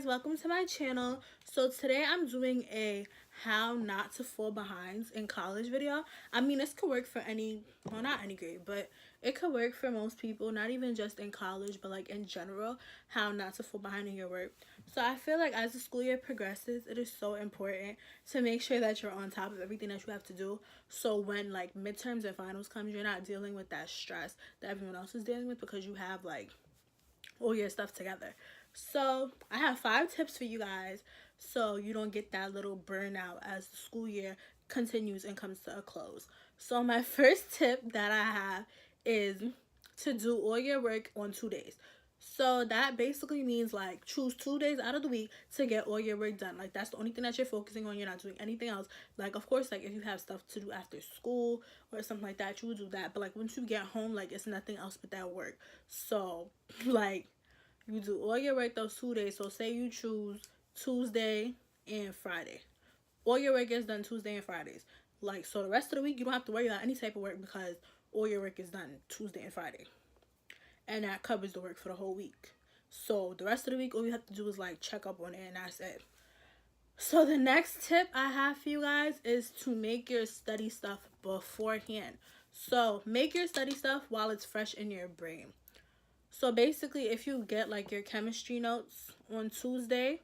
guys, welcome to my channel. So today I'm doing a how not to fall behind in college video. I mean, this could work for any, well, not any grade, but it could work for most people, not even just in college, but like in general, how not to fall behind in your work. So I feel like as the school year progresses, it is so important to make sure that you're on top of everything that you have to do, so when like midterms and finals comes, you're not dealing with that stress that everyone else is dealing with because you have like all your stuff together. So I have 5 tips for you guys so you don't get that little burnout as the school year continues and comes to a close. So my first tip that I have is to do all your work on 2 days. So that basically means like choose 2 days out of the week to get all your work done. Like that's the only thing that you're focusing on. You're not doing anything else. Like of course, like if you have stuff to do after school or something like that, you would do that. But like once you get home, like it's nothing else but that work. So like you do all your work those 2 days. So say you choose Tuesday and Friday. All your work gets done Tuesday and Fridays. Like so the rest of the week you don't have to worry about any type of work because all your work is done Tuesday and Friday. And that covers the work for the whole week. So the rest of the week all you have to do is like check up on it and that's it. So the next tip I have for you guys is to make your study stuff beforehand. So make your study stuff while it's fresh in your brain. So basically, if you get like your chemistry notes on Tuesday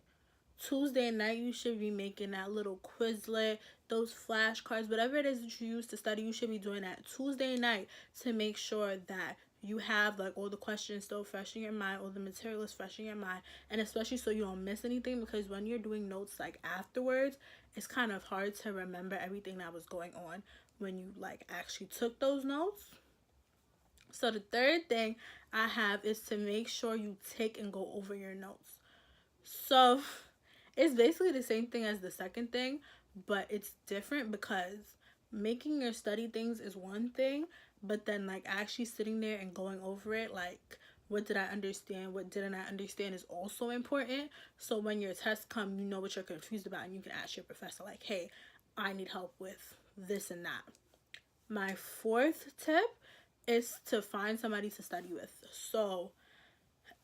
night, you should be making that little Quizlet, those flashcards, whatever it is that you use to study, you should be doing that Tuesday night to make sure that you have like all the questions still fresh in your mind, all the material is fresh in your mind, and especially so you don't miss anything, because when you're doing notes like afterwards, it's kind of hard to remember everything that was going on when you like actually took those notes. So the third thing I have is to make sure you take and go over your notes. So it's basically the same thing as the second thing, but it's different because making your study things is one thing, but then like actually sitting there and going over it, like what did I understand, what didn't I understand, is also important. So when your tests come, you know what you're confused about and you can ask your professor like, hey, I need help with this and that. My fourth tip is to find somebody to study with. So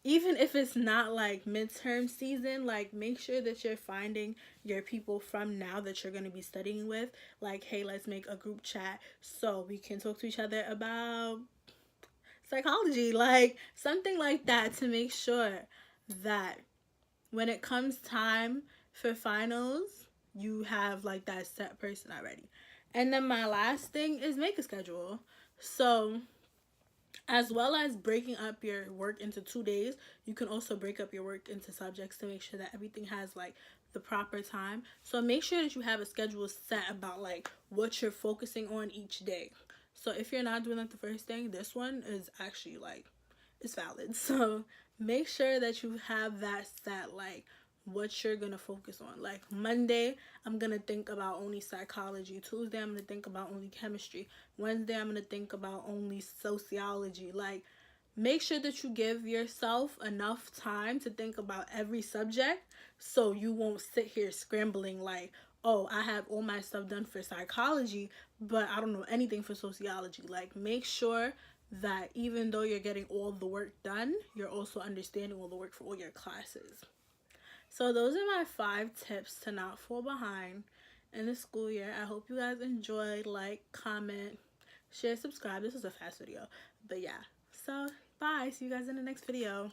even if it's not like midterm season, like make sure that you're finding your people from now that you're going to be studying with. Like, hey, let's make a group chat so we can talk to each other about psychology, like something like that, to make sure that when it comes time for finals, you have like that set person already. And then my last thing is make a schedule. So as well as breaking up your work into 2 days, you can also break up your work into subjects to make sure that everything has like the proper time. So make sure that you have a schedule set about like what you're focusing on each day. So if you're not doing like the first thing, this one is actually like, it's valid. So make sure that you have that set, like what you're gonna focus on. Like Monday, I'm gonna think about only psychology. Tuesday, I'm gonna think about only chemistry. Wednesday, I'm gonna think about only sociology. Like make sure that you give yourself enough time to think about every subject so you won't sit here scrambling like, oh, I have all my stuff done for psychology, but I don't know anything for sociology. Like make sure that even though you're getting all the work done, you're also understanding all the work for all your classes. So those are my 5 tips to not fall behind in the school year. I hope you guys enjoyed. Like, comment, share, subscribe. This was a fast video, but yeah. So bye. See you guys in the next video.